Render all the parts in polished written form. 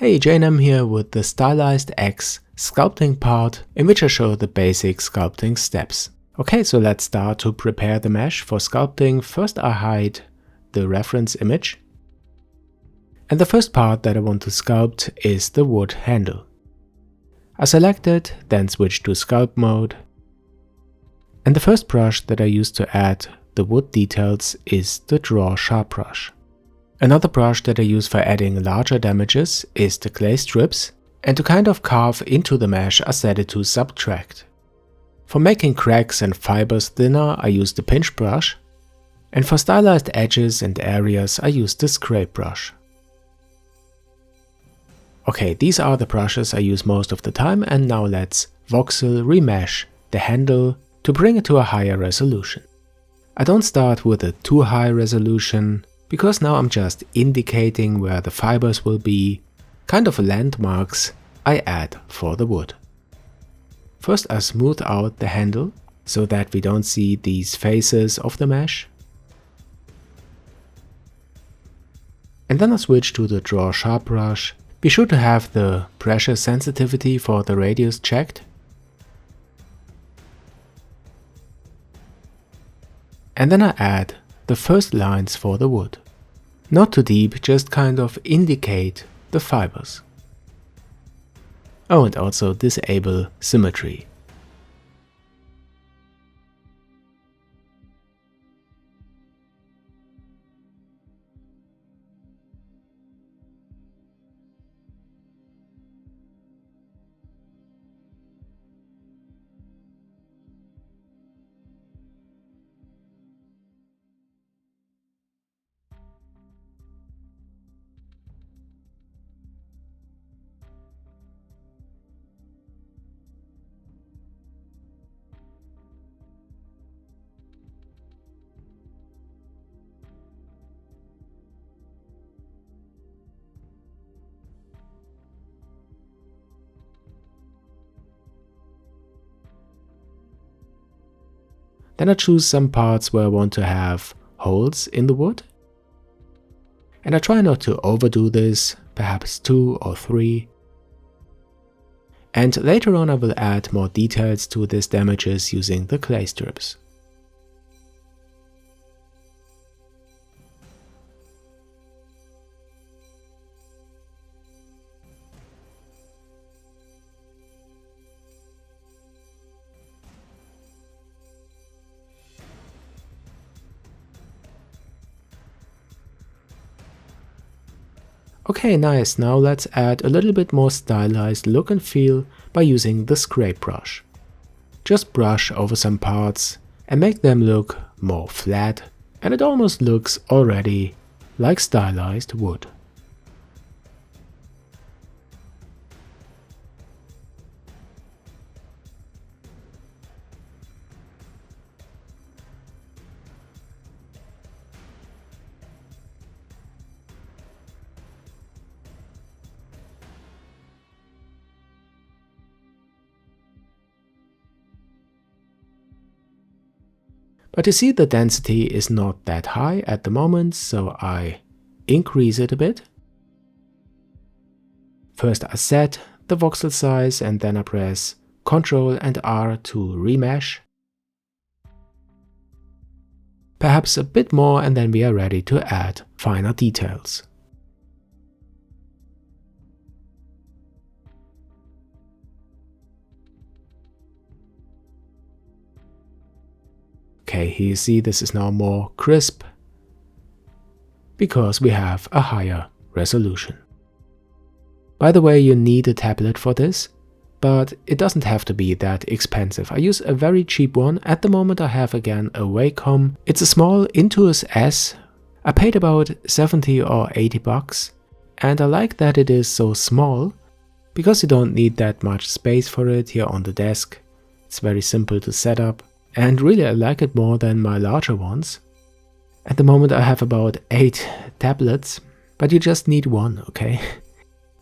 Hey, Jayanam here with the Stylized X sculpting part in which I show the basic sculpting steps. Okay, so let's start to prepare the mesh for sculpting. First I hide the reference image. And the first part that I want to sculpt is the wood handle. I select it, then switch to sculpt mode. And the first brush that I use to add the wood details is the draw sharp brush. Another brush that I use for adding larger damages is the clay strips, and to kind of carve into the mesh I set it to subtract. For making cracks and fibers thinner I use the pinch brush, and for stylized edges and areas I use the scrape brush. Okay, these are the brushes I use most of the time, and now let's voxel remesh the handle to bring it to a higher resolution. I don't start with a too high resolution, because now I'm just indicating where the fibers will be, kind of landmarks I add for the wood. First I smooth out the handle, so that we don't see these faces of the mesh. And then I switch to the draw sharp brush. Be sure to have the pressure sensitivity for the radius checked. And then I add the first lines for the wood. Not too deep, just kind of indicate the fibers. Oh, and also disable symmetry. Then I choose some parts where I want to have holes in the wood. And I try not to overdo this, perhaps 2 or 3. And later on I will add more details to these damages using the clay strips. Okay, nice. Now let's add a little bit more stylized look and feel by using the scrape brush. Just brush over some parts and make them look more flat, and it almost looks already like stylized wood. But you see the density is not that high at the moment, so I increase it a bit. First I set the voxel size and then I press Ctrl and R to remesh. Perhaps a bit more, and then we are ready to add finer details. Okay, here you see this is now more crisp because we have a higher resolution. By the way, you need a tablet for this, but it doesn't have to be that expensive. I use a very cheap one. At the moment I have again a Wacom. It's a small Intuos S. I paid about 70 or 80 bucks, and I like that it is so small because you don't need that much space for it here on the desk. It's very simple to set up. And really I like it more than my larger ones. At the moment I have about 8 tablets, but you just need one, okay?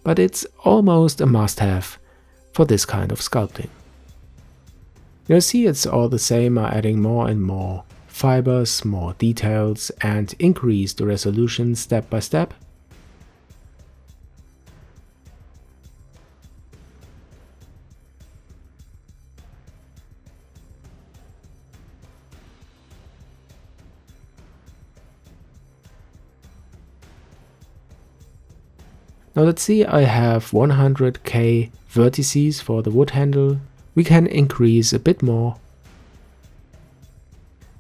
But it's almost a must-have for this kind of sculpting. You see, it's all the same. I'm adding more and more fibers, more details, and increase the resolution step by step. Now let's see, I have 100k vertices for the wood handle. We can increase a bit more.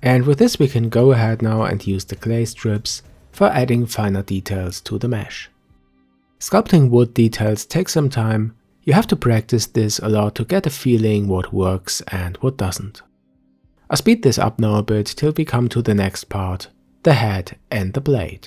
And with this we can go ahead now and use the clay strips for adding finer details to the mesh. Sculpting wood details takes some time. You have to practice this a lot to get a feeling what works and what doesn't. I'll speed this up now a bit till we come to the next part, the head and the blade.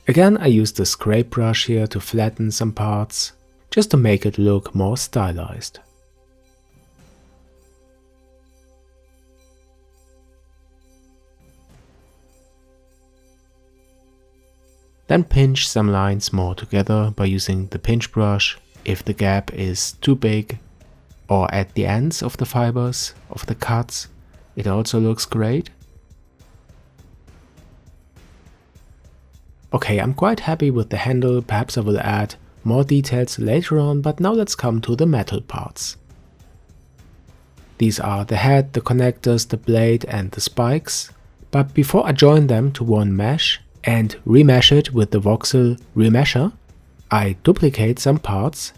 Again, I use the scrape brush here to flatten some parts, just to make it look more stylized. Then pinch some lines more together by using the pinch brush if the gap is too big, or at the ends of the fibers, of the cuts. It also looks great. Okay, I'm quite happy with the handle, perhaps I will add more details later on, but now let's come to the metal parts. These are the head, the connectors, the blade and the spikes. But before I join them to one mesh and remesh it with the voxel remesher, I duplicate some parts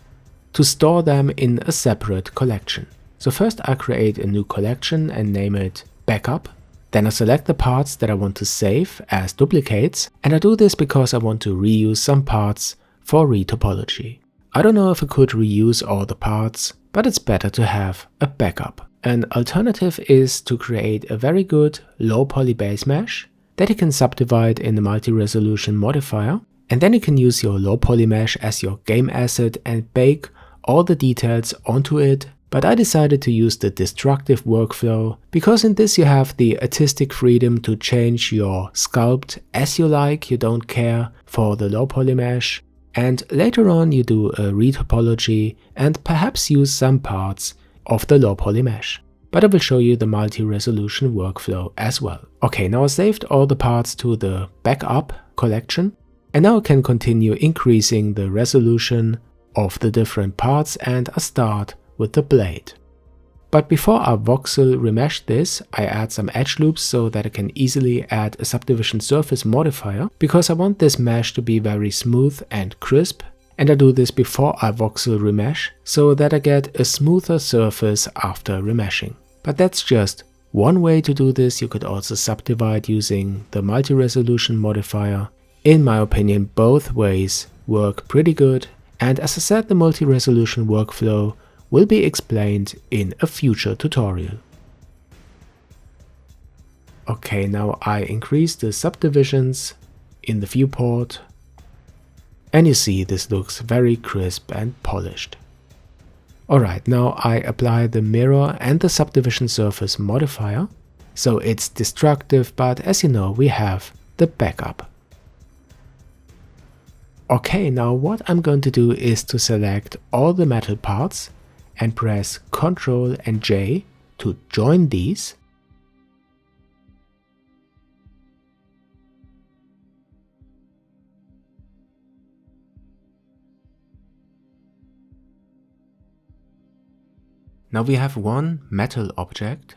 to store them in a separate collection. So first I create a new collection and name it Backup. Then I select the parts that I want to save as duplicates, and I do this because I want to reuse some parts for retopology. I don't know if I could reuse all the parts, but it's better to have a backup. An alternative is to create a very good low poly base mesh that you can subdivide in the multi-resolution modifier, and then you can use your low poly mesh as your game asset and bake all the details onto it. But I decided to use the destructive workflow because in this you have the artistic freedom to change your sculpt as you like, you don't care for the low poly mesh, and later on you do a retopology and perhaps use some parts of the low poly mesh. But I will show you the multi-resolution workflow as well. Okay, now I saved all the parts to the backup collection, and now I can continue increasing the resolution of the different parts, and I start with the blade. But before I voxel remesh this, I add some edge loops so that I can easily add a subdivision surface modifier, because I want this mesh to be very smooth and crisp, and I do this before I voxel remesh so that I get a smoother surface after remeshing. But that's just one way to do this. You could also subdivide using the multi-resolution modifier. In my opinion, both ways work pretty good, and as I said, the multi-resolution workflow will be explained in a future tutorial. Okay, now I increase the subdivisions in the viewport, and you see this looks very crisp and polished. Alright, now I apply the mirror and the subdivision surface modifier, so it's destructive, but as you know, we have the backup. Okay, now what I'm going to do is to select all the metal parts and press Ctrl and J to join these. Now we have one metal object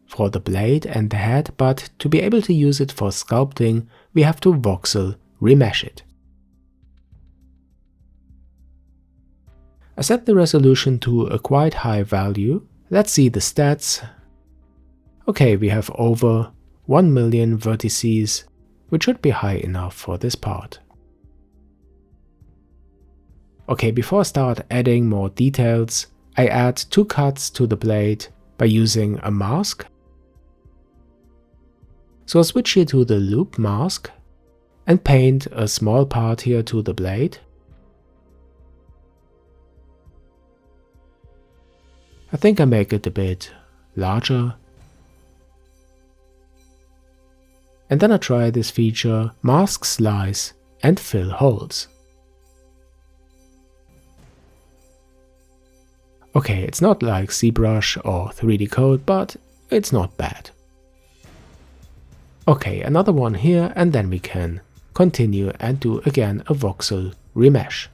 for the blade and the head, but to be able to use it for sculpting, we have to voxel remesh it. I set the resolution to a quite high value. Let's see the stats. Okay, we have over 1 million vertices, which should be high enough for this part. Okay, before I start adding more details, I add 2 cuts to the blade by using a mask. So I'll switch here to the loop mask and paint a small part here to the blade. I think I make it a bit larger. And then I try this feature, mask slice and fill holes. Okay, it's not like ZBrush or 3D Code, but it's not bad. Okay, another one here, and then we can continue and do again a voxel remesh.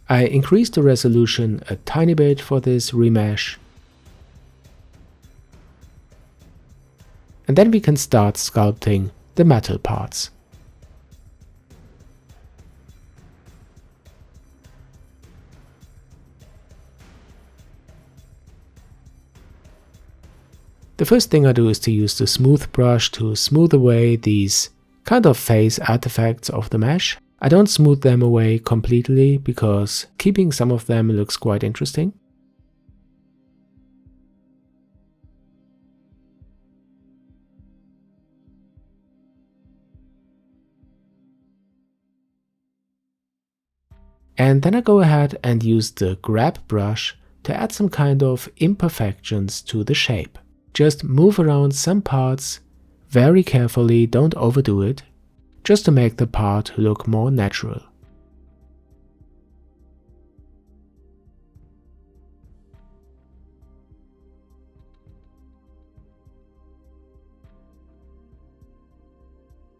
I increased the resolution a tiny bit for this remesh. And then we can start sculpting the metal parts. The first thing I do is to use the smooth brush to smooth away these kind of face artifacts of the mesh. I don't smooth them away completely because keeping some of them looks quite interesting. And then I go ahead and use the grab brush to add some kind of imperfections to the shape. Just move around some parts very carefully, don't overdo it, just to make the part look more natural.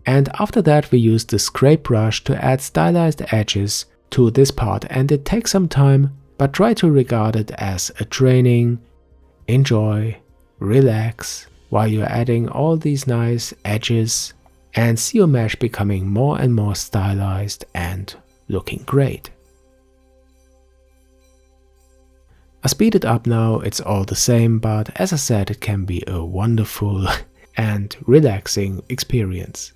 And after that we use the scrape brush to add stylized edges to this part, and it takes some time, but try to regard it as a training. Enjoy, relax, while you're adding all these nice edges, and see your mesh becoming more and more stylized and looking great. I speed it up now, it's all the same, but as I said, it can be a wonderful and relaxing experience.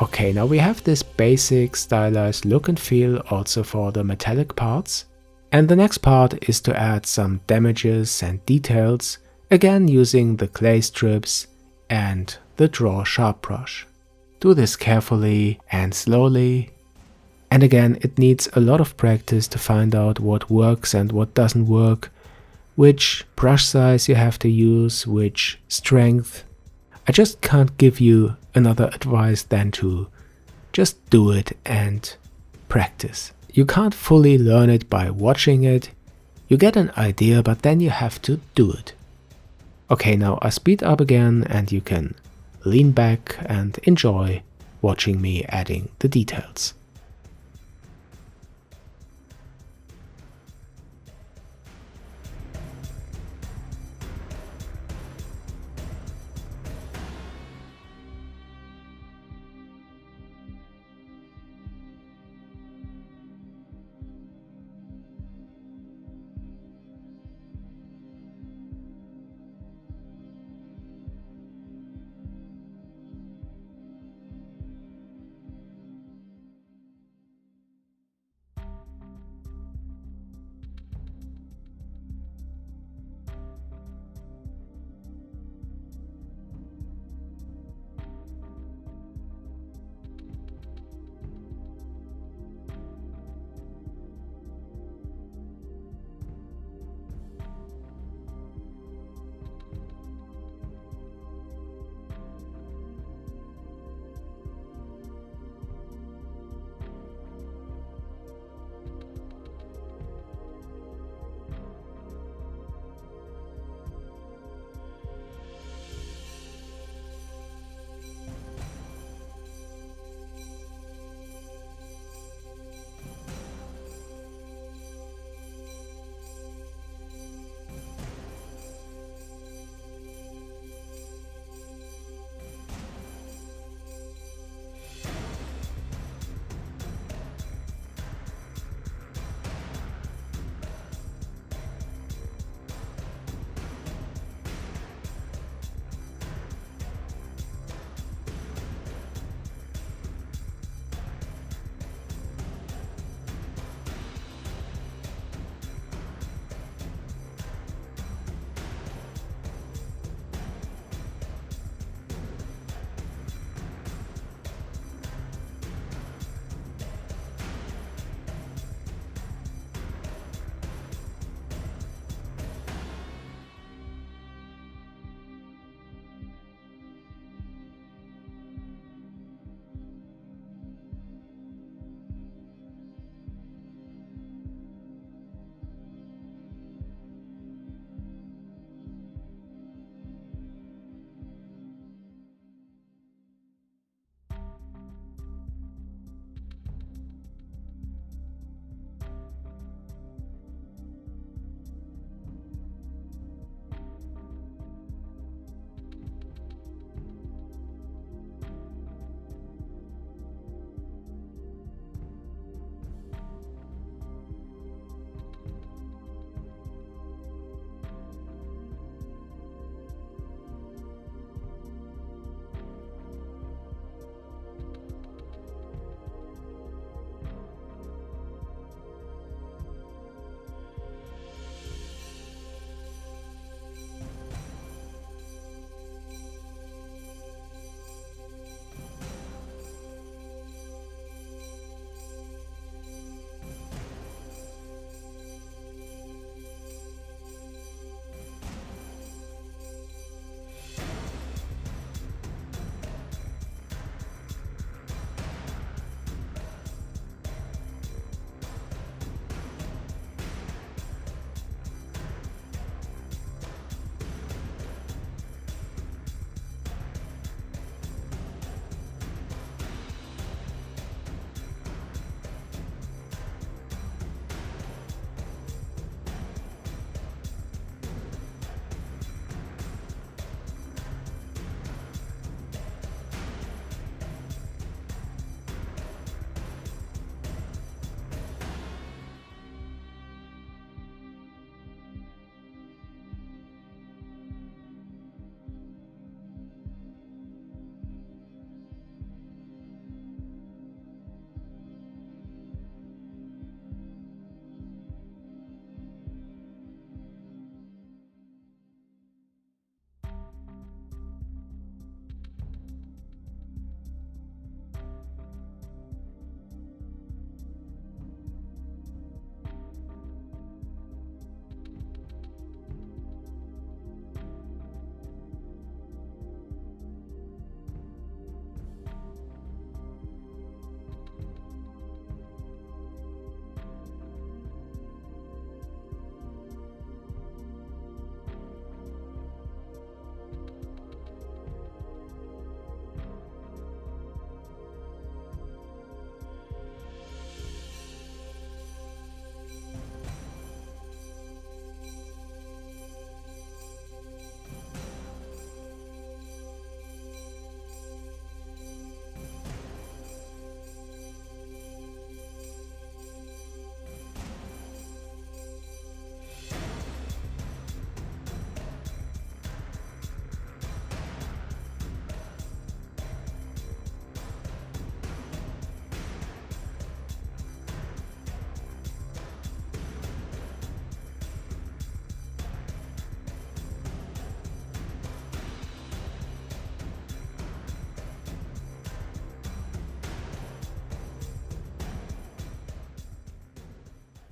Okay, now we have this basic stylized look and feel also for the metallic parts. And the next part is to add some damages and details, again using the clay strips and the draw sharp brush. Do this carefully and slowly. And again, it needs a lot of practice to find out what works and what doesn't work, which brush size you have to use, which strength. I just can't give you another advice than to just do it and practice. You can't fully learn it by watching it. You get an idea, but then you have to do it. Okay, now I speed up again and you can lean back and enjoy watching me adding the details.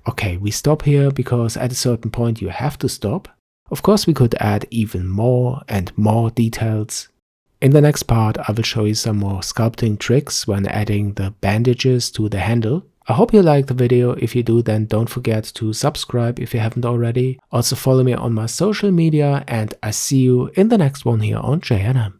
Okay, we stop here because at a certain point you have to stop. Of course, we could add even more and more details. In the next part, I will show you some more sculpting tricks when adding the bandages to the handle. I hope you liked the video. If you do, then don't forget to subscribe if you haven't already. Also follow me on my social media, and I see you in the next one here on Jayanam.